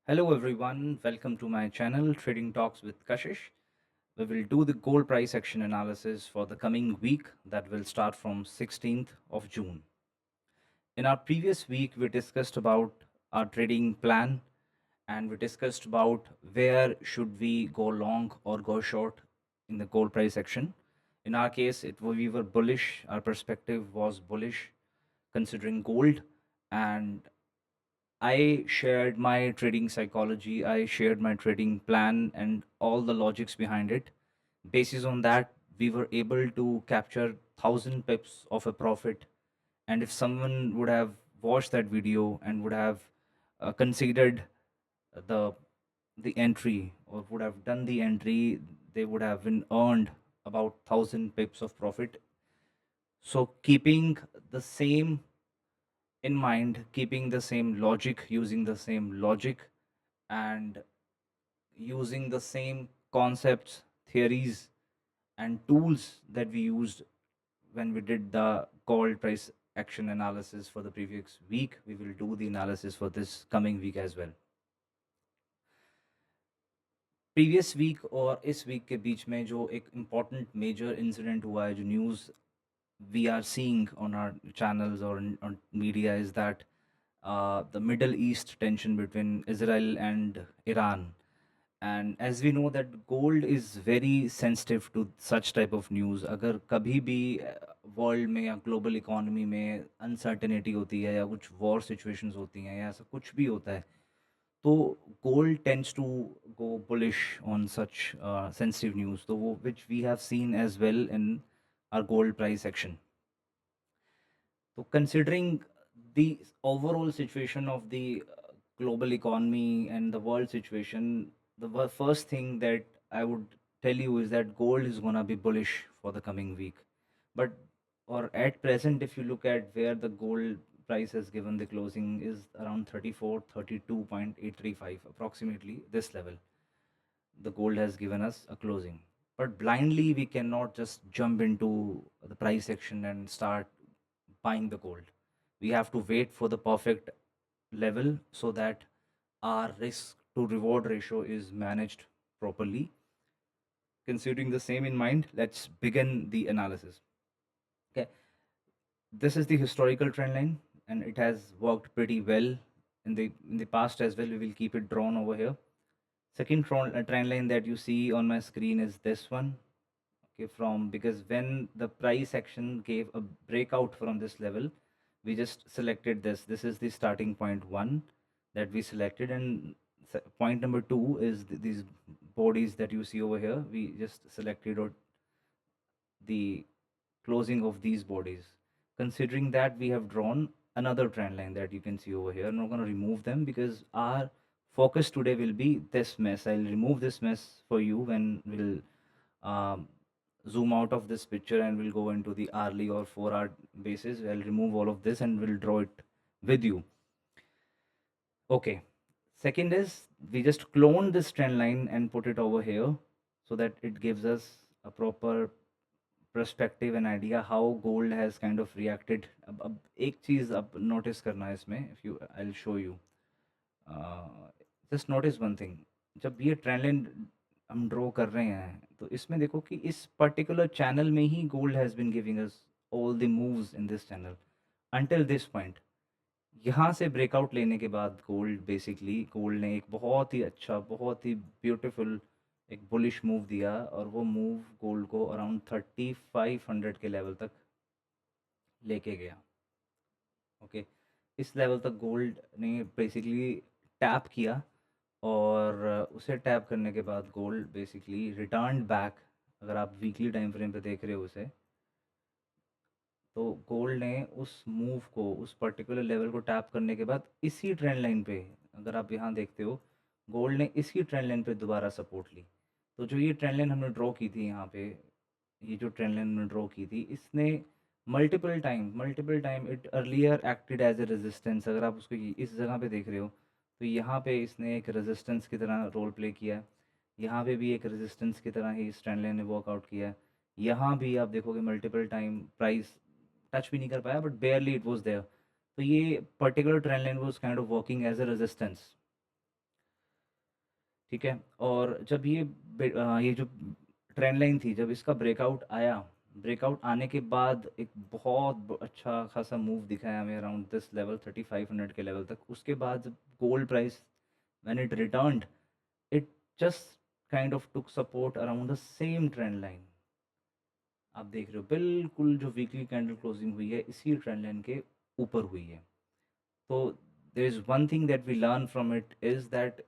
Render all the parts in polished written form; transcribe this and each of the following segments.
Hello everyone, welcome to my channel Trading Talks with Kashish. We will do the gold price action analysis for the coming week that will start from 16th of June. In our previous week, we discussed about our trading plan and we discussed about where should we go long or go short in the gold price action. In our case, we were bullish. Our perspective was bullish considering gold, and I shared my trading psychology, I shared my trading plan and all the logics behind it. Basis on that, we were able to capture 1000 pips of a profit. And if someone would have watched that video and would have considered the the entry or would have done the entry, they would have been earned about 1000 pips of profit. So keeping the same in mind, keeping the same logic, using the same logic, and using the same concepts, theories, and tools that we used when we did the gold price action analysis for the previous week, we will do the analysis for this coming week as well. Previous week और इस week के बीच में जो एक important major incident हुआ है, जो news we are seeing on our channels or on media is that the Middle East tension between Israel and Iran. And as we know that gold is very sensitive to such type of news. अगर कभी भी world में या global economy में uncertainty होती है या कुछ वॉर सिचुएशंस होती हैं या ऐसा कुछ भी होता है, तो gold tends to go bullish on such sensitive news. So which we have seen as well in our gold price action. So considering the overall situation of the global economy and the world situation, the first thing that I would tell you is that gold is gonna be bullish for the coming week. But or at present, if you look at where the gold price has given the closing is around 32.835, approximately this level. The gold has given us a closing. But blindly, we cannot just jump into the price action and start buying the gold. We have to wait for the perfect level so that our risk to reward ratio is managed properly. Considering the same in mind, let's begin the analysis. Okay, this is the historical trend line, and it has worked pretty well in the past as well. We will keep it drawn over here. Second trend line that you see on my screen is this one. Okay, from because when the price action gave a breakout from this level, we just selected this. This is the starting point one that we selected, and point number two is these bodies that you see over here. We just selected or the closing of these bodies. Considering that, we have drawn another trend line that you can see over here. I'm not going to remove them because our focus today will be this mess. I'll remove this mess for you when we'll zoom out of this picture and we'll go into the hourly or 4 hour basis. I'll remove all of this and we'll draw it with you. Okay. Second is we just clone this trend line and put it over here so that it gives us a proper perspective and idea how gold has kind of reacted. अब एक चीज अब notice करना है इसमें. If you, I'll show you. Just notice one thing. जब ये trend line हम ड्रॉ कर रहे हैं तो इसमें देखो कि इस पर्टिकुलर चैनल में ही gold has been giving us all the moves in this channel until this point. यहाँ से ब्रेकआउट लेने के बाद गोल्ड ने एक बहुत ही अच्छा, बहुत ही ब्यूटीफुल एक बुलिश मूव दिया और वो मूव गोल्ड को अराउंड 3500 के लेवल तक लेके गया. ओके, इस लेवल तक गोल्ड ने बेसिकली टैप किया और उसे टैप करने के बाद गोल्ड बेसिकली रिटर्न बैक. अगर आप वीकली टाइम फ्रेम पे देख रहे हो उसे, तो गोल्ड ने उस मूव को, उस पर्टिकुलर लेवल को टैप करने के बाद इसी ट्रेंड लाइन पे, अगर आप यहाँ देखते हो, गोल्ड ने इसी ट्रेंड लाइन पे दोबारा सपोर्ट ली. तो जो ये ट्रेंड लाइन हमने ड्रॉ की थी यहाँ पे, ये जो ट्रेंड लाइन हमने ड्रॉ की थी, इसने multiple time it earlier acted as a resistance. अगर आप उसको इस जगह पे देख रहे हो तो यहाँ पे इसने एक रेजिस्टेंस की तरह रोल प्ले किया. यहाँ पे भी एक रेजिस्टेंस की तरह ही इस ट्रेंड लाइन ने वर्कआउट किया. यहाँ भी आप देखोगे मल्टीपल टाइम प्राइस टच भी नहीं कर पाया, but barely it was there. तो ये particular trend line was kind of working as a resistance. ठीक है। और जब ये जो ट्रेंड लाइन थी, जब इसका ब्रेकआउट आया, ब्रेकआउट आने के बाद एक बहुत अच्छा खासा मूव दिखाया हमें अराउंड दिस लेवल 3500 के लेवल तक। उसके बाद जब gold price when it returned, it just kind of took support around the same trend line. आप देख रहे हो बिल्कुल जो वीकली कैंडल क्लोजिंग हुई है इसी ट्रेंड लाइन के ऊपर हुई है। तो there is one thing that we learn from it is that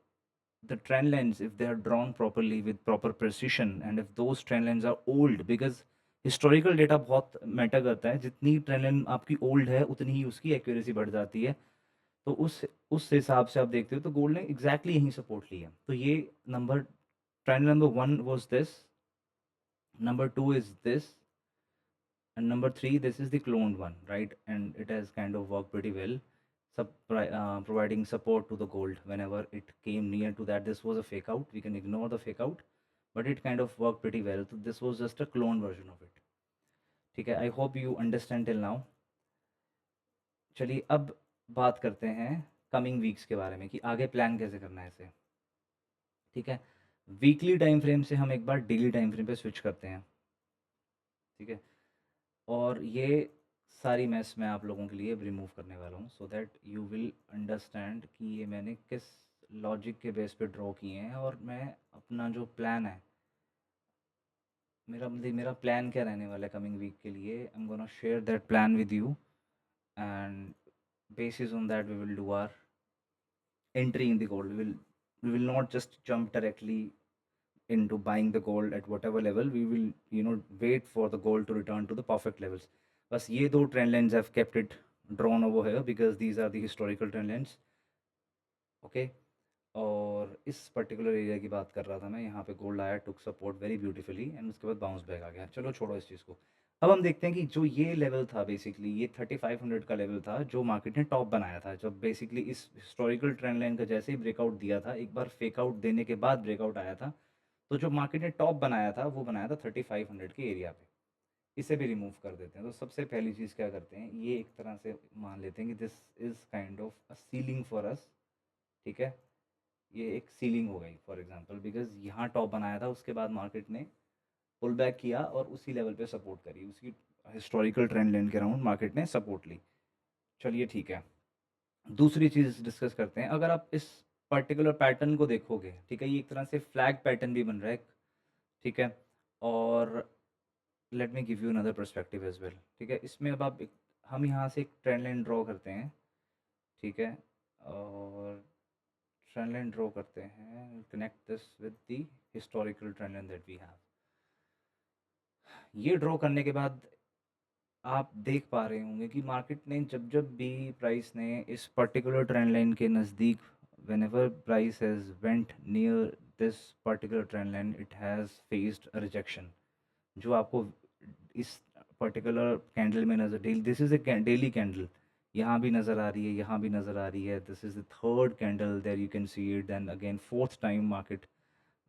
the trend lines, if they are drawn properly with proper precision, and if those trend lines are old, because historical data बहुत matter करता है, जितनी trend line आपकी old है उतनी ही उसकी accuracy बढ़ जाती है। तो उस हिसाब से आप देखते हो तो गोल्ड ने एग्जैक्टली यही सपोर्ट लिया। तो ये number trend number one was this, number two is this, and number three, this is the cloned one, right? And it has kind of worked pretty well, providing support to the gold whenever it came near to that. This was a fake out, we can ignore the fake out, but it kind of worked pretty well. So this was just a clone version of it. ठीक है, I hope you understand till now. चलिए अब बात करते हैं coming weeks के बारे में कि आगे प्लान कैसे करना है इसे। ठीक है, वीकली टाइम फ्रेम से हम एक बार डेली टाइम फ्रेम पे स्विच करते हैं। ठीक है, और ये सारी मैस मैं आप लोगों के लिए रिमूव करने वाला हूँ so that you will understand कि ये मैंने किस लॉजिक के बेस पे ड्रॉ किए हैं, और मैं अपना जो प्लान है, मेरा प्लान क्या रहने वाला है कमिंग वीक के लिए। आई am gonna share that plan with you, and basis on that we will do our entry in the gold. We will not just jump directly into buying the gold at whatever level. We will, wait for the gold to return to the perfect levels. बस ये दो trend lines have kept it drawn over here because these are the historical trend lines. Okay, और इस particular area की बात कर रहा था मैं, यहाँ पे गोल्ड आया, टुक सपोर्ट वेरी ब्यूटीफुली, एंड उसके बाद बाउंस बैक आ गया। चलो छोड़ो इस चीज़ को। अब हम देखते हैं कि जो ये लेवल था, बेसिकली ये 3500 का लेवल था जो मार्केट ने टॉप बनाया था, जब बेसिकली इस हिस्टोरिकल ट्रेंड लाइन का जैसे ही ब्रेकआउट दिया था, एक बार फेक आउट देने के बाद ब्रेकआउट आया था। तो जो मार्केट ने टॉप बनाया था वो बनाया था 3500 के एरिया पे। इसे भी रिमूव कर देते हैं। तो सबसे पहली चीज़ क्या करते हैं, ये एक तरह से मान लेते हैं कि this is kind of a ceiling for us. ठीक है, ये एक सीलिंग हो गई फॉर एग्जांपल, बिकॉज यहाँ टॉप बनाया था, उसके बाद मार्केट ने पुल बैक किया और उसी लेवल पे सपोर्ट करी, उसकी हिस्टोरिकल ट्रेंड लाइन के अराउंड मार्केट ने सपोर्ट ली। चलिए ठीक है, दूसरी चीज़ डिस्कस करते हैं। अगर आप इस पर्टिकुलर पैटर्न को देखोगे, ठीक है, ये एक तरह से फ्लैग पैटर्न भी बन रहा है। ठीक है, और let me give you another perspective as well. ठीक है, इसमें अब हम यहाँ से एक ट्रेंड लाइन ड्रॉ करते हैं। ठीक है, और ट्रेंड लाइन ड्रॉ करते हैं, connect this with the historical trend line that we have. ये ड्रॉ करने के बाद आप देख पा रहे होंगे कि मार्केट ने जब जब भी प्राइस ने इस पर्टिकुलर ट्रेंड लाइन के नज़दीक, whenever price has went near this particular trend line, it has faced a rejection, जो आपको इस पर्टिकुलर कैंडल में नज़र, daily, this is a daily candle, यहाँ भी नज़र आ रही है, यहाँ भी नज़र आ रही है। This is the third candle, there you can see it, then again fourth time market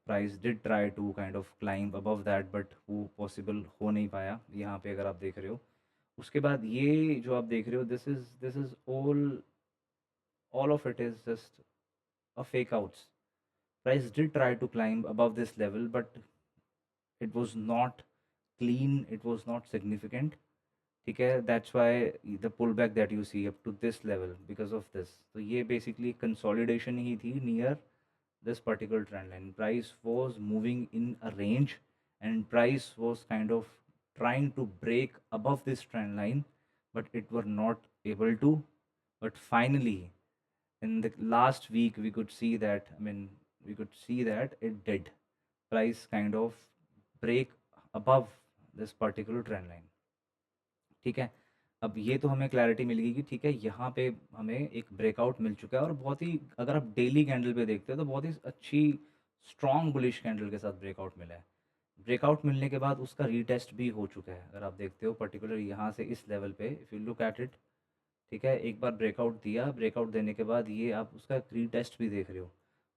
price did try to kind of climb above that, but वो पॉसिबल हो नहीं पाया यहाँ पे, अगर आप देख रहे हो। उसके बाद ये जो आप देख रहे हो, this is all of it is just a fake outs. Price did try to climb above this level, but it was not clean, it was not significant. Okay, that's why the pullback that you see up to this level because of this. So ये basically consolidation ही थी near this particular trend line. Price was moving in a range, and price was kind of trying to break above this trend line, but it were not able to. But finally, in the last week, we could see that, we could see that it did. Price kind of break above this particular trend line. ठीक है, अब ये तो हमें clarity मिल गई कि ठीक है, यहाँ पे हमें एक ब्रेकआउट मिल चुका है, और बहुत ही, अगर आप डेली कैंडल पे देखते हो तो बहुत ही अच्छी स्ट्रॉन्ग बुलिश कैंडल के साथ ब्रेकआउट मिला है। ब्रेकआउट मिलने के बाद उसका रीटेस्ट भी हो चुका है, अगर आप देखते हो पर्टिकुलर यहाँ से इस लेवल पे, if you look at it. ठीक है, एक बार ब्रेकआउट दिया, ब्रेकआउट देने के बाद ये आप उसका रीटेस्ट भी देख रहे हो,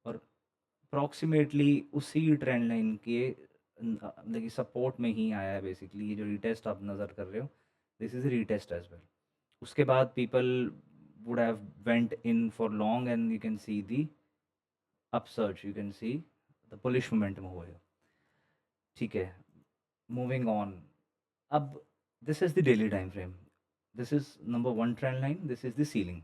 और अप्रॉक्सीमेटली उसी ट्रेंड लाइन के देखिए सपोर्ट में ही आया है बेसिकली। ये जो रीटेस्ट आप नज़र कर रहे हो, this is retest as well. उसके बाद people would have went in for long, and you can see the upsurge, you can see the bullish momentum over here. ठीक है, moving on. अब this is the daily time frame. This is number one trend line. This is the ceiling.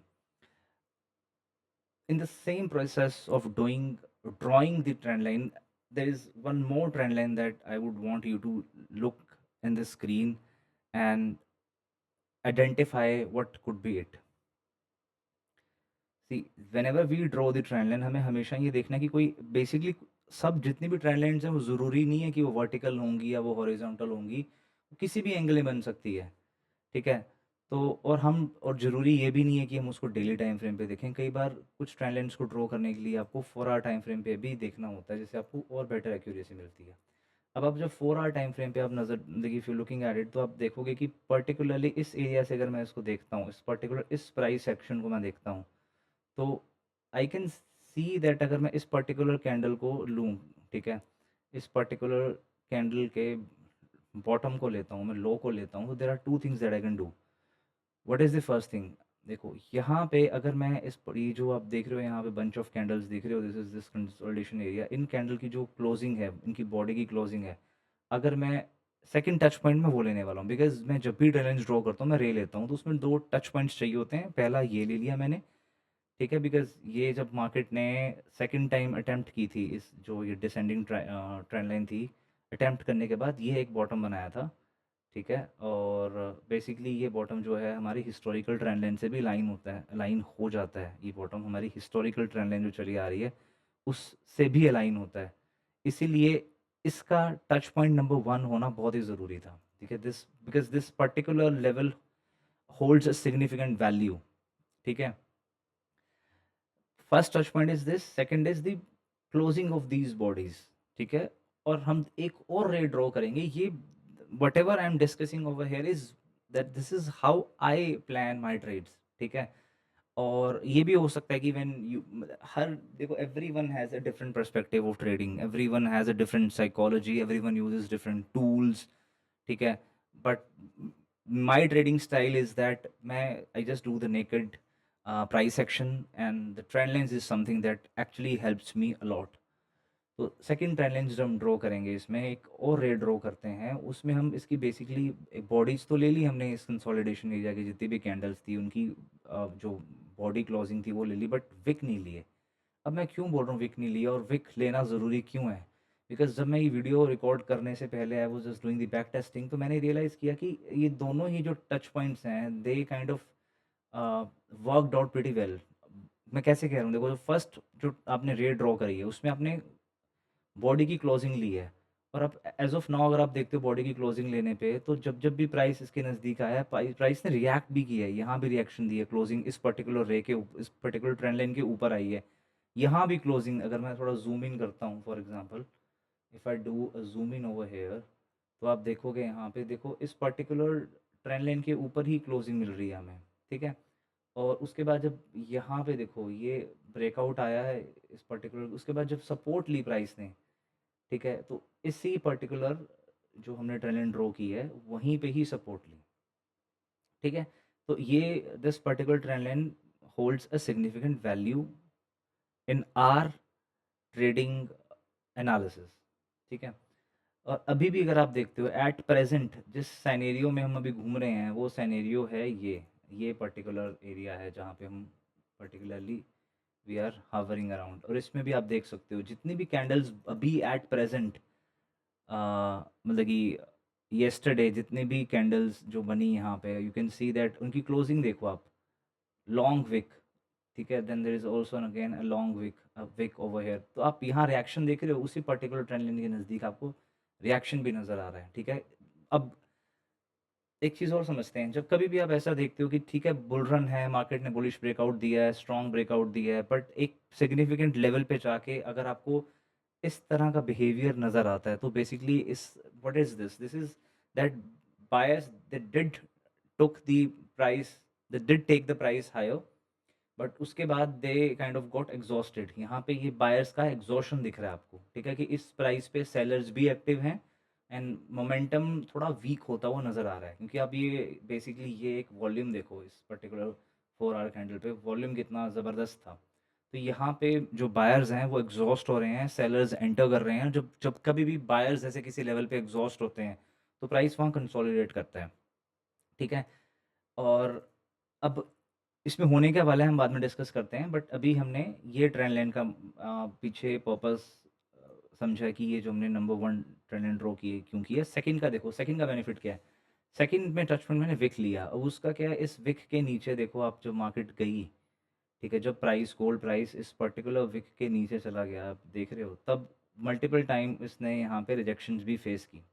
In the same process of drawing the trend line, there is one more trend line that I would want you to look in the screen and identify what could be it. See, whenever we draw the trend line, हमें हमेशा ये देखना है कि कोई basically सब जितनी भी ट्रेंड लाइन्स हैं वो ज़रूरी नहीं है कि वो वर्टिकल होंगी या वो हॉरिजॉन्टल होंगी, किसी भी एंगल में बन सकती है, ठीक है? और ज़रूरी ये भी नहीं है कि हम उसको डेली टाइम फ्रेम पे देखें। कई बार कुछ ट्रेंड लाइन्स को ड्रॉ करने के लिए आपको 4 आवर टाइम फ्रेम पे भी देखना होता है, जिससे आपको और बेटर एक्यूरेसी मिलती है। अब आप जब 4 आवर टाइम फ्रेम पे आप नज़र देखिए, if you looking at it, तो आप देखोगे कि पर्टिकुलरली इस एरिया से अगर मैं इसको देखता हूँ, इस प्राइस सेक्शन को मैं देखता हूँ, तो आई कैन सी दैट अगर मैं इस पर्टिकुलर कैंडल को लूँ, ठीक है, इस पर्टिकुलर कैंडल के बॉटम को लेता हूँ, मैं लो को लेता हूँ, तो there are two things that I can do. What is the first thing? देखो यहाँ पे अगर मैं ये जो आप देख रहे हो यहाँ पे बंच ऑफ कैंडल्स देख रहे हो, this is this consolidation area, in candle की जो क्लोजिंग है, इनकी बॉडी की क्लोजिंग है, अगर मैं सेकंड टच पॉइंट में वो लेने वाला हूँ, बिकॉज मैं जब भी रेलेंस ड्रॉ करता हूँ मैं रे लेता हूँ, तो उसमें दो टच पॉइंट्स चाहिए होते हैं। पहला ये ले लिया मैंने, ठीक है, बिकॉज ये जब मार्केट ने सेकंड टाइम अटेम्प्ट की थी, इस जो ये डिसेंडिंग ट्रेंड लाइन थी, अटेम्प्ट करने के बाद ये एक बॉटम बनाया था, ठीक है, और बेसिकली ये बॉटम जो है हमारी हिस्टोरिकल ट्रेंड लाइन से भी लाइन हो जाता है। ये बॉटम हमारी हिस्टोरिकल ट्रेंड लाइन जो चली आ रही है उससे भी अलाइन होता है, इसीलिए इसका टच पॉइंट नंबर वन होना बहुत ही ज़रूरी था, ठीक है, this because this particular level holds a significant value, ठीक है। First touch point is this, second is the closing of these bodies, ठीक है। और हम एक और रे ड्रॉ करेंगे, ये whatever I am discussing over here is that this is how I plan my trades, ठीक है। और ये भी हो सकता है कि व्हेन यू हर देखो, everyone has a different perspective of trading, everyone has a different psychology, everyone uses different tools, ठीक है। But my trading style is that मैं I just do the naked price action and the trend lines is something that actually helps me a lot. तो second trend lines जो हम draw करेंगे, इसमें एक और रे ड्रॉ करते हैं, उसमें हम इसकी बेसिकली बॉडीज तो ले ली हमने, इस कंसोलिडेशन एरिया की जितनी भी कैंडल्स थी उनकी जो बॉडी क्लोजिंग थी वो ले ली, बट विक नहीं लिए। अब मैं क्यों बोल रहा हूँ विक नहीं लिया और विक लेना ज़रूरी क्यों है? बिकॉज जब मैं ये वीडियो रिकॉर्ड करने से पहले I was just doing the back testing, तो मैंने रियलाइज़ किया कि ये दोनों ही जो टच पॉइंट्स हैं दे kind of worked out pretty well. मैं कैसे कह रहा हूँ, देखो, जो फर्स्ट जो आपने रे ड्रॉ करी है उसमें आपने बॉडी की क्लोजिंग ली है, और अब एज ऑफ नाउ अगर आप देखते हो बॉडी की क्लोजिंग लेने पे, तो जब जब भी प्राइस इसके नज़दीक आया है, प्राइस ने रिएक्ट भी किया है, यहाँ भी रिएक्शन दी है, क्लोजिंग इस पर्टिकुलर इस पर्टिकुलर ट्रेंड लाइन के ऊपर आई है। यहाँ भी क्लोजिंग, अगर मैं थोड़ा जूम इन करता हूँ, for example if I do a zoom in over here, तो आप देखोगे यहाँ पे, देखो इस पर्टिकुलर ट्रेंड लाइन के ऊपर ही क्लोजिंग मिल रही है हमें, ठीक है। और उसके बाद जब यहाँ पे देखो ये ब्रेकआउट आया है इस पर्टिकुलर, उसके बाद जब सपोर्ट ली प्राइस ने, ठीक है, तो इसी पर्टिकुलर जो हमने ट्रेंड लाइन ड्रॉ की है वहीं पे ही सपोर्ट ली, ठीक है। तो ये this particular trend line holds a significant value in are trading analysis, ठीक है। और अभी भी अगर आप देखते हो एट प्रेजेंट जिस सैनेरियो में हम अभी घूम रहे हैं, वो सैनेरियो है ये पर्टिकुलर एरिया है जहाँ पे हम पर्टिकुलरली वी आर हावरिंग अराउंड। और इसमें भी आप देख सकते हो जितनी भी कैंडल्स अभी एट प्रेजेंट, मतलब कि येस्टरडे जितने भी कैंडल्स जो बनी यहाँ पे, यू कैन सी दैट उनकी क्लोजिंग देखो आप, लॉन्ग विक, ठीक है, then there is also again a long wick over here. तो आप यहाँ रिएक्शन देख रहे हो, उसी पर्टिकुलर ट्रेंड लाइन के नज़दीक आपको रिएक्शन भी नज़र आ रहा है, ठीक है। अब एक चीज़ और समझते हैं, जब कभी भी आप ऐसा देखते हो कि ठीक है बुल रन है, मार्केट ने बुलिश ब्रेकआउट दिया है, स्ट्रॉन्ग ब्रेकआउट दिया है, बट एक सिग्निफिकेंट लेवल पे जाके अगर आपको इस तरह का बिहेवियर नज़र आता है, तो बेसिकली इस what is this, this is that buyers they did took the price, they did take the price higher, but उसके बाद they kind of got exhausted. यहाँ पे ये बायर्स का एग्जॉशन दिख रहा है आपको, ठीक है, कि इस प्राइस पे सेलर्स भी एक्टिव हैं एंड मोमेंटम थोड़ा वीक होता हुआ नज़र आ रहा है, क्योंकि आप ये बेसिकली ये एक वॉल्यूम देखो, इस पर्टिकुलर 4 आवर कैंडल पे वॉल्यूम कितना ज़बरदस्त था। तो यहाँ पे जो बायर्स हैं वो एग्जॉस्ट हो रहे हैं, सेलर्स एंटर कर रहे हैं। जब जब कभी भी बायर्स ऐसे किसी लेवल पे एग्जॉस्ट होते हैं तो प्राइस वहाँ कंसोलिडेट करता है, ठीक है। और अब इसमें होने क्या वाला है हम बाद में डिस्कस करते हैं, बट अभी हमने ये ट्रेंड लाइन का पीछे पर्पस समझा कि ये जो हमने number one trend line draw की है क्यों किया। सेकंड का देखो, सेकंड का बेनिफिट क्या है। सेकंड में टच पॉइंट मैंने विक लिया, अब उसका क्या है, इस विक के नीचे देखो आप जब मार्केट गई, ठीक है, जब प्राइस गोल्ड प्राइस इस पर्टिकुलर विक के नीचे चला गया, आप देख रहे हो, तब मल्टीपल टाइम इसने यहाँ पे रिजेक्शंस भी फेस की।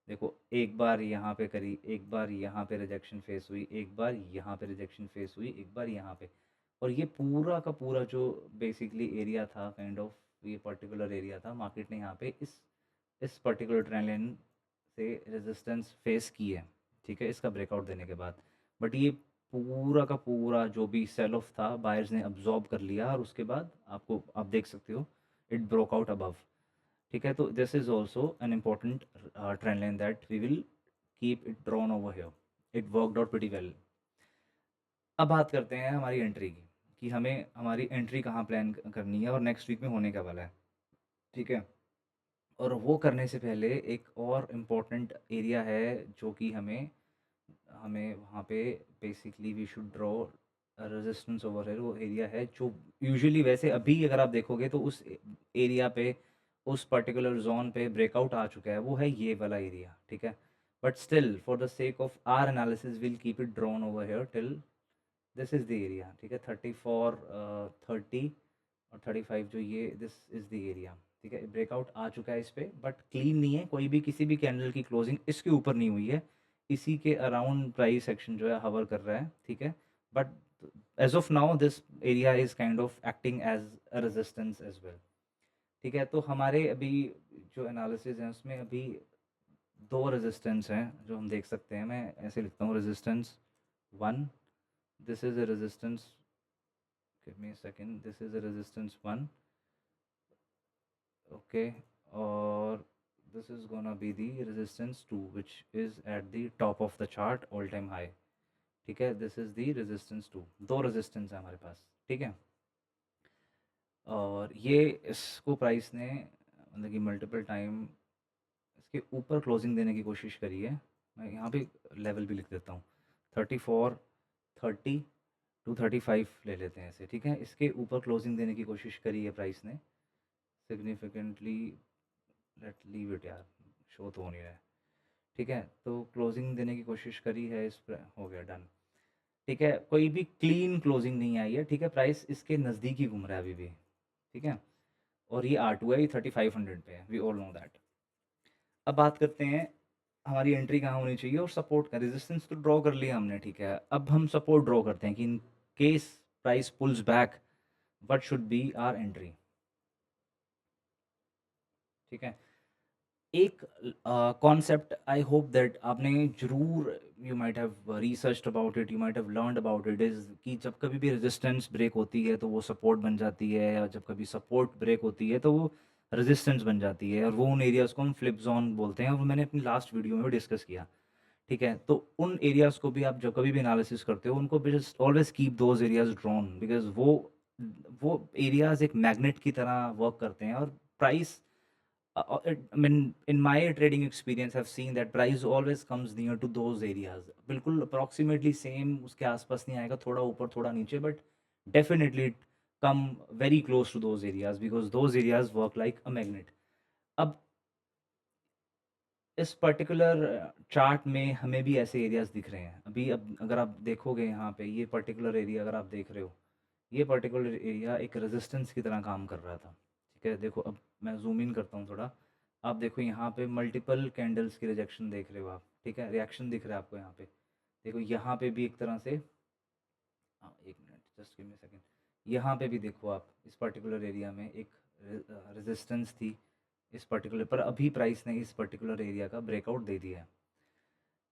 देखो एक बार यहाँ पे करी, एक बार यहाँ पे रिजेक्शन फेस हुई, एक बार यहाँ पे रिजेक्शन फेस हुई, एक बार यहाँ पे। और ये पूरा का पूरा जो बेसिकली एरिया था काइंड ऑफ, ये पर्टिकुलर एरिया था, मार्केट ने यहाँ पे इस पर्टिकुलर ट्रेंड लाइन से रेजिस्टेंस फेस की है, ठीक है, इसका ब्रेकआउट देने के बाद। बट ये पूरा का पूरा जो भी सेल ऑफ था बायर्स ने अब्जॉर्ब कर लिया, और उसके बाद आपको आप देख सकते हो इट ब्रोक आउट अबव, ठीक है। तो this is also an important trend line that we will keep it drawn over here. It worked out pretty well. अब बात करते हैं हमारी एंट्री की, कि हमें हमारी एंट्री कहाँ प्लान करनी है और नेक्स्ट वीक में होने का वाला है, ठीक है। और वो करने से पहले एक और इम्पोर्टेंट एरिया है जो कि हमें हमें वहाँ पे basically we should draw resistance over है। वो एरिया है जो यूजुअली, वैसे अभी अगर आप देखोगे तो उस एरिया पे, उस पर्टिकुलर जोन पे ब्रेकआउट आ चुका है, वो है ये वाला एरिया, ठीक है। But still for the sake of our analysis will keep it drawn over here till this is the area, ठीक है। 34 30 और 35 जो ये दिस इज़ द एरिया, ठीक है। ब्रेकआउट आ चुका है इस पे, बट क्लीन नहीं है, कोई भी किसी भी कैंडल की क्लोजिंग इसके ऊपर नहीं हुई है। इसी के अराउंड प्राइस एक्शन जो है हवर कर रहा है, ठीक है। But as of now this area is kind of acting as a resistance as well, ठीक है। तो हमारे अभी जो एनालिसिस है उसमें अभी दो रेजिस्टेंस हैं जो हम देख सकते हैं। मैं ऐसे लिखता हूँ, resistance one, this is a resistance, give me a second, this is a resistance 1, okay, or this is gonna be the resistance 2 which is at the top of the chart all time high, ठीक है। This is the resistance 2, दो resistance है हमारे पास, ठीक है। और ये इसको प्राइस ने मतलब कि मल्टीपल टाइम इसके ऊपर क्लोजिंग देने की कोशिश करी है। मैं यहाँ पे लेवल भी लिख देता हूँ, 34 30 टू 35 ले लेते हैं ऐसे, ठीक है। इसके ऊपर क्लोजिंग देने की कोशिश करी है प्राइस ने सिग्निफिकेंटली। लेट लीव इट यार, शो तो हो नहीं रहा है, ठीक है। तो क्लोजिंग देने की कोशिश करी है, इस पर हो गया डन, ठीक है। कोई भी क्लीन क्लोजिंग नहीं आई है, ठीक है। प्राइस इसके नज़दीक ही घूम रहा है अभी भी, ठीक है। और ये R2 है, ये 3500 पे है, वी ऑल नो दैट। अब बात करते हैं हमारी एंट्री कहाँ होनी चाहिए और सपोर्ट का। रेजिस्टेंस तो ड्रॉ कर लिया हमने, ठीक है। अब हम सपोर्ट ड्रॉ करते हैं कि in case price pulls back what should be our entry, ठीक है। एक कॉन्सेप्ट आई होप दैट आपने ज़रूर, you might have researched about it, you might have learned about it, is कि जब कभी भी रेजिस्टेंस ब्रेक होती है तो वो सपोर्ट बन जाती है, या जब कभी सपोर्ट ब्रेक होती है तो वो रेजिस्टेंस बन जाती है, और वो उन एरियाज़ को हम फ्लिप जोन बोलते हैं, और मैंने अपनी लास्ट वीडियो में भी डिस्कस किया, ठीक है। तो उन एरियाज़ को भी आप जब कभी भी एनालिसिस करते हो, उनको भी just always keep those areas drawn, because वो एरियाज एक मैग्नेट की तरह वर्क करते हैं। और price, I mean, in my trading experience, I've seen that price always comes near to those areas. बिल्कुल approximately same उसके आसपास नहीं आएगा, थोड़ा ऊपर थोड़ा नीचे, but definitely it come very close to those areas because those areas work like a magnet. अब इस पर्टिकुलर चार्ट में हमें भी ऐसे एरियाज दिख रहे हैं अभी। अब अगर आप देखोगे यहाँ पे, ये पर्टिकुलर एरिया अगर आप देख रहे हो, ये पर्टिकुलर एरिया एक रेजिस्टेंस की तरह काम कर रहा था, ठीक है। देखो अब मैं जूम इन करता हूँ थोड़ा, आप देखो यहाँ पे मल्टीपल कैंडल्स की रिजेक्शन देख रहे हो आप, ठीक है, रिएक्शन दिख रहा है आपको यहाँ पे। देखो यहाँ पे भी एक तरह से, हाँ एक minute just give me second, यहाँ पे भी देखो आप, इस पर्टिकुलर एरिया में एक रेजिस्टेंस थी इस पर्टिकुलर पर, अभी प्राइस ने इस पर्टिकुलर एरिया का ब्रेकआउट दे दिया है,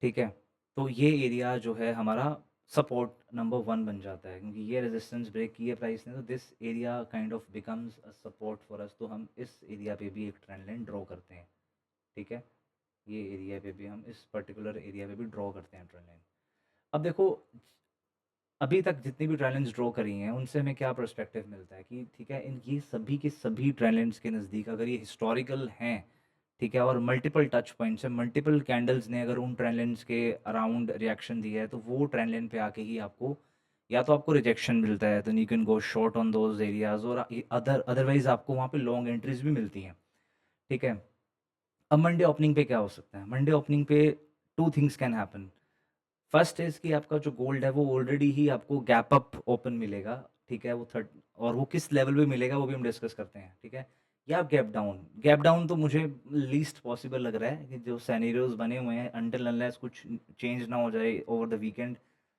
ठीक है। तो ये एरिया जो है हमारा सपोर्ट नंबर 1 बन जाता है, क्योंकि ये रेजिस्टेंस ब्रेक की है प्राइस ने, तो this area kind of becomes a support for us. तो हम इस एरिया पे भी एक ट्रेंड लाइन ड्रॉ करते हैं, ठीक है। ये एरिया पे भी हम इस पर्टिकुलर एरिया पे भी ड्रॉ करते हैं ट्रेंड लाइन। अब देखो, अभी तक जितनी भी ट्रेंड लाइन्स ड्रॉ करी हैं उनसे हमें क्या पर्सपेक्टिव मिलता है कि ठीक है, इन ये सभी के सभी ट्रेंड लाइन्स के नज़दीक अगर ये हिस्टोरिकल हैं, ठीक है, और मल्टीपल टच पॉइंट्स हैं, मल्टीपल कैंडल्स ने अगर उन ट्रेंड लाइन्स के अराउंड रिएक्शन दिया है, तो वो ट्रेंड लाइन पे आके ही आपको या तो आपको रिजेक्शन मिलता है, then you can go short on those areas, और अदरवाइज़ आपको वहाँ पे लॉन्ग एंट्रीज़ भी मिलती हैं, ठीक है। अब मंडे ओपनिंग पे क्या हो सकता है? मंडे ओपनिंग पे 2 things can happen. First is कि आपका जो गोल्ड है वो ऑलरेडी ही आपको गैप अप ओपन मिलेगा, ठीक है? वो थर्ड, और वो किस लेवल पे मिलेगा वो भी हम डिस्कस करते हैं, ठीक है? या गैप डाउन। गैप डाउन तो मुझे लीस्ट पॉसिबल लग रहा है कि जो सिनेरियोज़ बने हुए हैं, अनटिल अनलेस कुछ चेंज ना हो जाए ओवर द वीकेंड,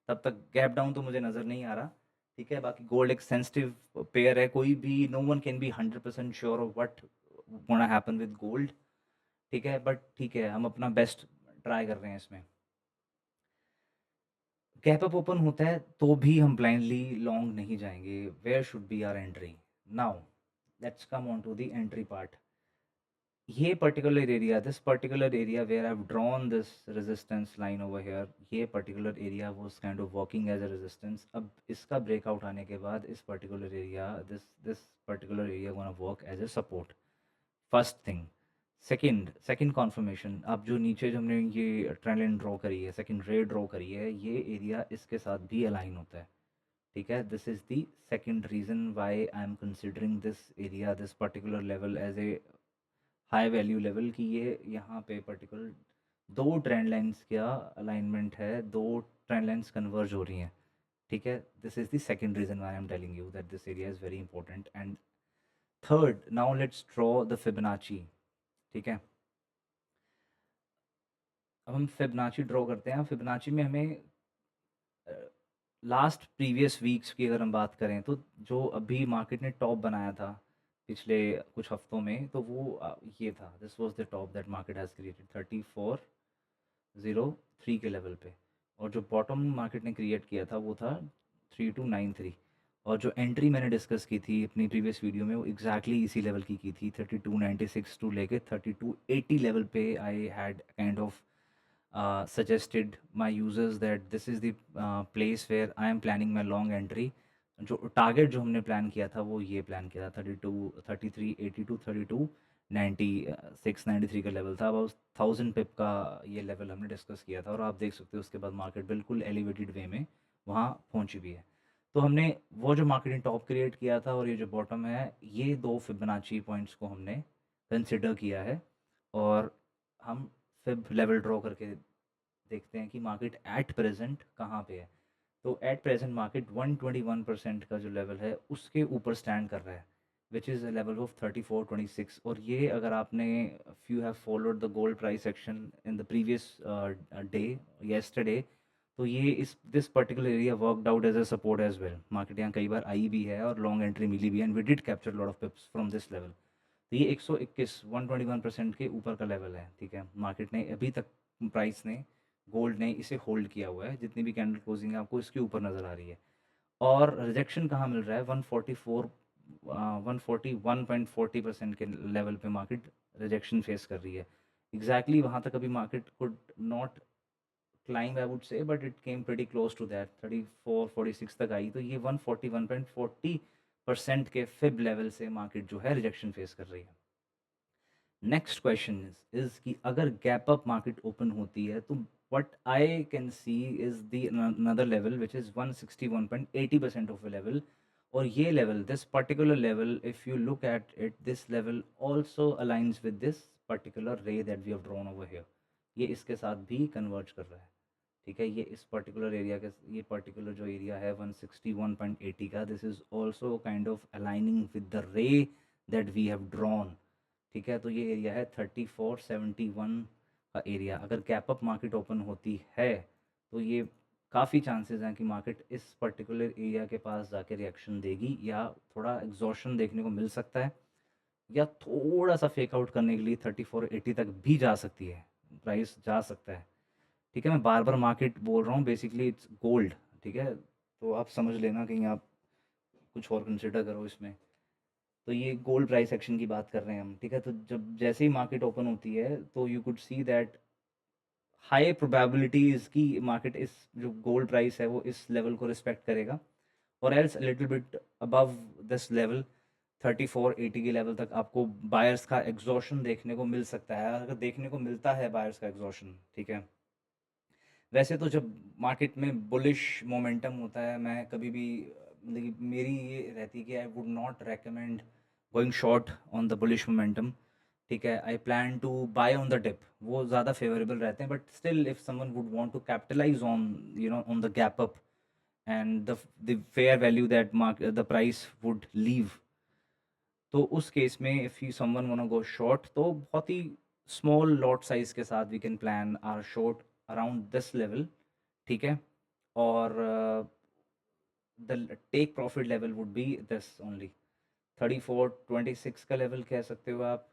तब तक गैप डाउन तो मुझे नज़र नहीं आ रहा, ठीक है? बाकी गोल्ड एक सेंसिटिव पेयर है, कोई भी no one can be 100% sure of what gonna happen with gold, ठीक है? बट ठीक है, हम अपना बेस्ट ट्राई कर रहे हैं इसमें। गैप अप ओपन होता है तो भी हम ब्लाइंडली लॉन्ग नहीं जाएंगे। Where should be our entry? Now let's come on to the entry part. ये particular area, this particular area where I have drawn this resistance line over here, ये particular area was kind of working as a resistance. अब इसका breakout आने के बाद इस particular area, this particular area gonna work as a support, first thing. Second confirmation, अब जो नीचे जो हमने ये ट्रेंड लाइन ड्रॉ करी है, सेकंड रे ड्रॉ करी है, ये एरिया इसके साथ भी अलाइन होता है, ठीक है? This is the second reason why I am considering this area, this particular level as a high value level, कि ये यहाँ पे पर्टिकुलर दो ट्रेंड लाइन्स का अलाइनमेंट है, दो ट्रेंड लाइन्स कन्वर्ज हो रही हैं, ठीक है? This is the second reason why I am telling you that this area is very important. And third, now let's draw the Fibonacci, ठीक है? अब हम फिबोनाची ड्रॉ करते हैं। फिबोनाची में हमें लास्ट प्रीवियस वीक्स की अगर हम बात करें, तो जो अभी मार्केट ने टॉप बनाया था पिछले कुछ हफ्तों में, तो वो ये था, this was the top that market has created 3403 के लेवल पे, और जो बॉटम मार्केट ने क्रिएट किया था वो था 3293, और जो एंट्री मैंने डिस्कस की थी अपनी प्रीवियस वीडियो में वो एग्जैक्टली इसी लेवल की थी, 3296 टू लेके 3280 लेवल पे I had kind of suggested my users that this is the place where I am planning my long entry। जो टारगेट जो हमने प्लान किया था वो ये प्लान किया था 3380 टू 329693 का लेवल था, अब 1000 पिप का ये लेवल हमने डिस्कस किया था, और आप देख सकते हो उसके बाद मार्केट बिल्कुल एलिवेटेड वे में वहाँ पहुँची भी है। तो हमने वो जो मार्केट ने टॉप क्रिएट किया था और ये जो बॉटम है, ये दो फिबोनाची पॉइंट्स को हमने कंसिडर किया है, और हम फिब लेवल ड्रॉ करके देखते हैं कि मार्केट एट प्रेजेंट कहाँ पे है। तो एट प्रेजेंट मार्केट 121% का जो लेवल है उसके ऊपर स्टैंड कर रहा है, which is a level of 3426। और ये अगर आपने, if you have followed the gold price action in the previous day, yesterday, तो ये इस this particular area worked out as a support as well. Market यहाँ कई बार आई भी है और लॉन्ग एंट्री मिली भी है, and we did capture lot of pips from this level. तो ये 121 121% के ऊपर का लेवल है, ठीक है? मार्केट ने अभी तक, प्राइस ने, गोल्ड ने इसे होल्ड किया हुआ है, जितनी भी कैंडल क्लोजिंग है आपको इसके ऊपर नज़र आ रही है। और रिजेक्शन कहाँ मिल रहा है? 144 141.40% के लेवल पे मार्केट रिजेक्शन फेस कर रही है। एग्जैक्टली वहाँ तक अभी market could not climb, I would say, but it came pretty close to that, 34-46 तक आई, तो ये 141.40% के फिब लेवल से मार्केट जो है रिजेक्शन फेस कर रही है। नेक्स्ट क्वेश्चन इज कि अगर गैप अप मार्केट ओपन होती है तो what I can see is the another level which is 161.80% of a level, और ये level, this particular level, if you look at it, this level also aligns with this particular ray that we have drawn over here। ये इसके साथ भी converge कर रहा है, ठीक है? ये इस पर्टिकुलर एरिया के, ये पर्टिकुलर जो एरिया है 161.80 का, this is also kind of aligning with the ray that we have drawn, ठीक है? तो ये एरिया है 3471 का एरिया। अगर गैप अप मार्केट ओपन होती है तो ये काफ़ी चांसेस हैं कि मार्केट इस पर्टिकुलर एरिया के पास जाके रिएक्शन देगी, या थोड़ा एग्जॉशन देखने को मिल सकता है, या थोड़ा सा फेक आउट करने के लिए 3480 तक भी जा सकती है, प्राइस जा सकता है, ठीक है? मैं बार बार मार्केट बोल रहा हूँ, बेसिकली इट्स गोल्ड, ठीक है? तो आप समझ लेना, कहीं आप कुछ और कंसिडर करो इसमें। तो ये गोल्ड प्राइस एक्शन की बात कर रहे हैं हम, ठीक है? तो जब जैसे ही मार्केट ओपन होती है तो you could see that high probabilities की मार्केट इस जो गोल्ड प्राइस है वो इस लेवल को रिस्पेक्ट करेगा, और else little bit above this level 3480 के लेवल तक आपको बायर्स का एग्जॉशन देखने को मिल सकता है, अगर देखने को मिलता है बायर्स का एग्जॉशन, ठीक है। वैसे तो जब मार्केट में बुलिश मोमेंटम होता है, मैं कभी भी मतलब कि मेरी ये रहती है कि I would not recommend going short on the bullish momentum, ठीक है। I plan to buy on the dip, वो ज़्यादा फेवरेबल रहते हैं, but still if someone would want to capitalize on on the gap up and the fair value that the price would leave, तो उस case में if you someone want go short, तो बहुत ही स्मॉल लॉट साइज के साथ we can plan our short around this level, ठीक है। और the take profit level would be this only 3426 का लेवल कह सकते हो आप,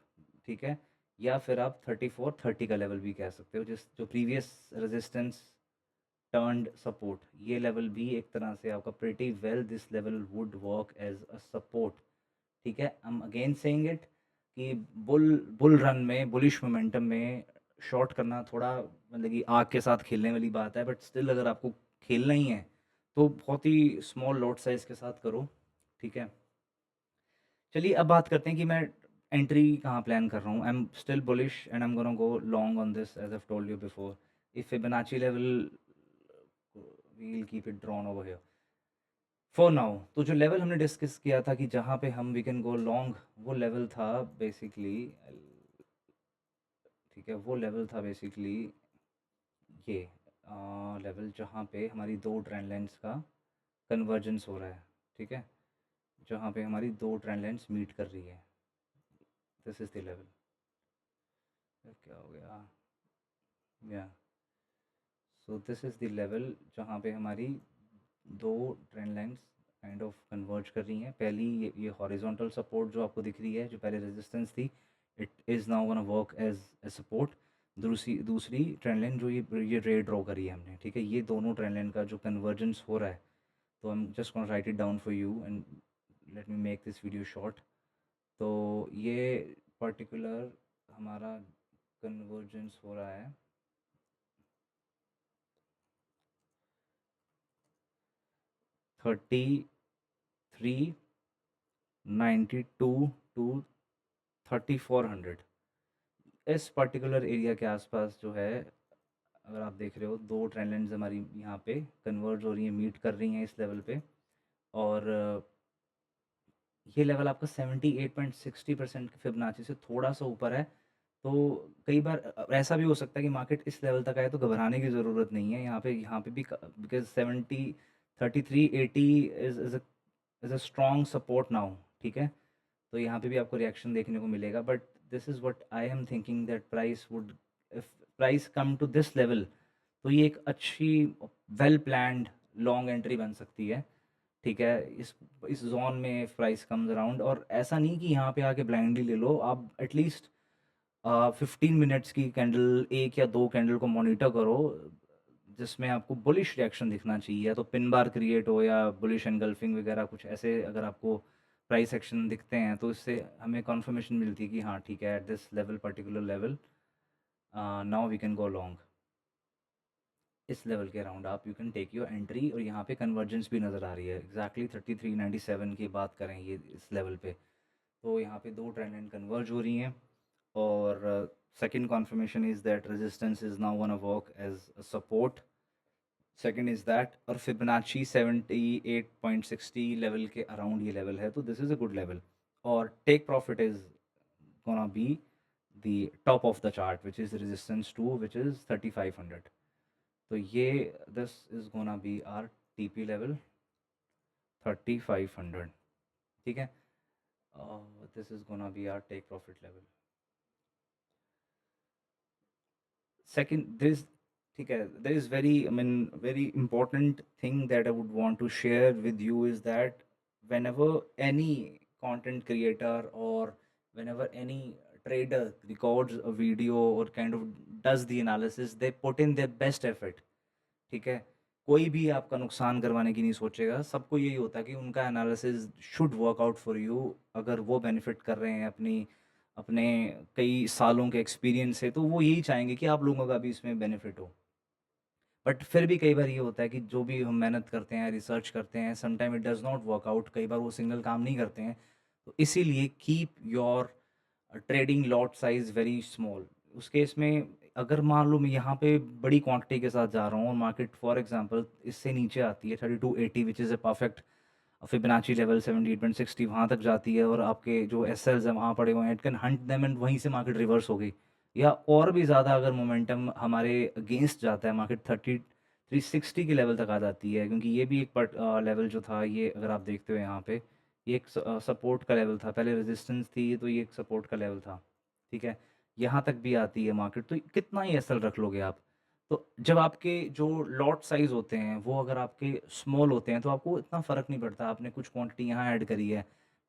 ठीक है। या फिर आप 3430 का लेवल भी कह सकते हो, जिस जो प्रीवियस रेजिस्टेंस टर्न्ड सपोर्ट, ये लेवल भी एक तरह से आपका pretty well this level would work as a support, ठीक है। I am again saying it कि बुल बुल रन में, बुलिश मोमेंटम में शॉर्ट करना थोड़ा मतलब कि आग के साथ खेलने वाली बात है, बट स्टिल अगर आपको खेलना ही है तो बहुत ही स्मॉल लॉट साइज़ के साथ करो, ठीक है। चलिए अब बात करते हैं कि मैं एंट्री कहाँ प्लान कर रहा हूँ। I am still bullish and I am gonna go long on this as I told you before. If Fibonacci level we will keep it drawn over here for now. तो जो level हमने discuss किया था कि जहाँ पे हम we can go long, वो लेवल था बेसिकली, ठीक है, वो लेवल था बेसिकली ये लेवल जहाँ पे हमारी दो ट्रेंड लाइन्स का कन्वर्जेंस हो रहा है, ठीक है, जहाँ पे हमारी दो ट्रेंड लाइन्स मीट कर रही है। This is the level. क्या हो गया, या so this is the level जहाँ पे हमारी दो trend lines kind of converse कर रही हैं। पहली ये हॉरिजॉन्टल सपोर्ट जो आपको दिख रही है, जो पहले रेजिस्टेंस थी, it is now gonna work as a support. दूसरी ट्रेंड लाइन जो ये रे ड्रॉ करी है हमने, ठीक है, ये दोनों ट्रेंड लाइन का जो कन्वर्जेंस हो रहा है, तो I am just gonna right it down for you and let me make this video short. तो ये पर्टिकुलर हमारा कन्वर्जेंस हो रहा है 3392 टू 3400, इस पर्टिकुलर एरिया के आसपास जो है, अगर आप देख रहे हो दो ट्रेंड लाइन्स हमारी यहाँ पे कन्वर्ज हो रही हैं, मीट कर रही हैं इस लेवल पे, और ये लेवल आपका 78.60% फिबोनाची से थोड़ा सा ऊपर है। तो कई बार ऐसा भी हो सकता है कि मार्केट इस लेवल तक आए तो घबराने की ज़रूरत नहीं है, यहाँ पे भी, because 3380 is a strong support now, ठीक है। तो यहाँ पे भी आपको रिएक्शन देखने को मिलेगा, but this is what I am thinking that price would, if price come to this level, तो ये एक अच्छी वेल प्लान्ड लॉन्ग एंट्री बन सकती है, ठीक है। इस जोन में प्राइस कम्स अराउंड, और ऐसा नहीं कि यहाँ पे आके ब्लाइंडली ले लो, आप एटलीस्ट 15 मिनट्स की कैंडल, एक या दो कैंडल को मॉनिटर करो, जिसमें आपको बुलिश रिएक्शन दिखना चाहिए, या तो पिन बार क्रिएट हो या बुलिश एनगल्फिंग वगैरह कुछ ऐसे अगर आपको प्राइस एक्शन दिखते हैं, तो इससे हमें कन्फर्मेशन मिलती है कि हाँ ठीक है, at this level, particular level, now we can go long. इस लेवल के अराउंड आप you can take your entry, और यहाँ पे कन्वर्जेंस भी नज़र आ रही है एग्जैक्टली 3397 की बात करें ये इस लेवल पे, तो यहाँ पे दो ट्रेंड लाइन कन्वर्ज हो रही हैं, और second confirmation is that resistance is now gonna work as a support. Second is that, और फिबोनाची 78.60 लेवल के अराउंड ये लेवल है, तो this is a good level, और take profit is gonna be the top of the chart, which is resistance 2, which is 3500। तो ये this is gonna be our TP level 3500, ठीक है। This is gonna be our take profit level। Second, this, ठीक है, there is very, I mean, very important thing that I would want to share with you is that whenever any content creator or whenever any trader records a video or kind of does the analysis, they put in their best effort, ठीक है। कोई भी आपका नुकसान करवाने की नहीं सोचेगा, सबको यही होता है कि उनका analysis should work out for you, अगर वो बेनिफिट कर रहे हैं अपनी अपने कई सालों के एक्सपीरियंस से, तो वो यही चाहेंगे कि आप लोगों का भी इसमें बेनिफिट हो। बट फिर भी कई बार ये होता है कि जो भी हम मेहनत करते हैं, रिसर्च करते हैं, sometime it does not work out, कई बार वो सिग्नल काम नहीं करते हैं। तो इसीलिए keep your trading lot size very small. उस केस में अगर मान लो मैं यहाँ पे बड़ी क्वांटिटी के साथ जा रहा हूँ और मार्केट फॉर एग्ज़ाम्पल इससे नीचे आती है 3280 which is a perfect Fibonacci level 78.60 वहाँ तक जाती है और आपके जो एसएल्स हैं वहाँ पड़े हुए हैं, it can Hunt them and वहीं से मार्केट रिवर्स हो गई। या और भी ज़्यादा अगर मोमेंटम हमारे अगेंस्ट जाता है, मार्केट 3360 के लेवल तक आ जाती है, क्योंकि ये भी एक लेवल जो था, ये अगर आप देखते हो यहाँ पे, ये एक सपोर्ट का लेवल था, पहले रेजिस्टेंस थी, तो ये एक सपोर्ट का लेवल था, ठीक है। यहाँ तक भी आती है मार्केट, तो कितना ही एसएल रख लोगे आप। तो जब आपके जो लॉट साइज़ होते हैं, वो अगर आपके स्मॉल होते हैं, तो आपको इतना फ़र्क नहीं पड़ता, आपने कुछ क्वांटिटी यहाँ ऐड करी है,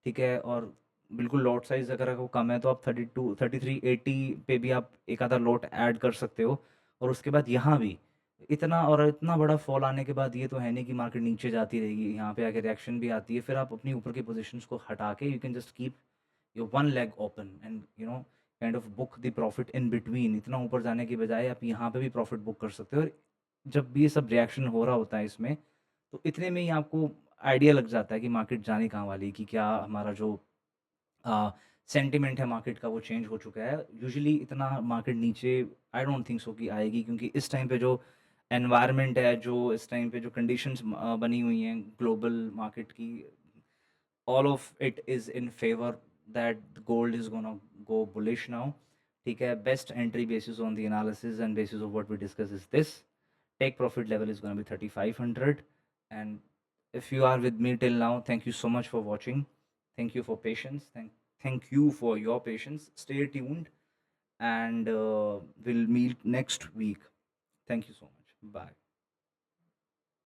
ठीक है, और बिल्कुल लॉट साइज़ अगर वो कम है, तो आप 32 3380 पे भी आप एक आधा लॉट ऐड कर सकते हो। और उसके बाद यहाँ भी इतना बड़ा फॉल आने के बाद ये तो है नहीं कि मार्केट नीचे जाती रहेगी, यहाँ पे आके रिएक्शन भी आती है, फिर आप अपनी ऊपर की पोज़ीशंस को हटा के you can just keep your one leg open and kind of book the profit in between. इतना ऊपर जाने की बजाय आप यहाँ पे भी प्रॉफिट बुक कर सकते हो। और जब भी ये सब रिएक्शन हो रहा होता है इसमें, तो इतने में ही आपको आइडिया लग जाता है कि मार्केट जाने कहाँ वाली है, कि क्या हमारा जो सेंटिमेंट है मार्केट का वो चेंज हो चुका है। यूजुअली इतना मार्केट नीचे आई डोंट थिंक सो कि आएगी, क्योंकि इस टाइम पे जो एनवायरनमेंट है, जो इस टाइम पे जो कंडीशंस बनी हुई हैं ग्लोबल मार्केट की, all of it is in favor that the gold is gonna go bullish now. ठीक है, best entry basis on the analysis and basis of what we discuss is this. Take profit level is gonna be 3500. And if you are with me till now, thank you so much for watching. Thank you for patience. Thank you for your patience. Stay tuned, and we'll meet next week. Thank you so much. Bye.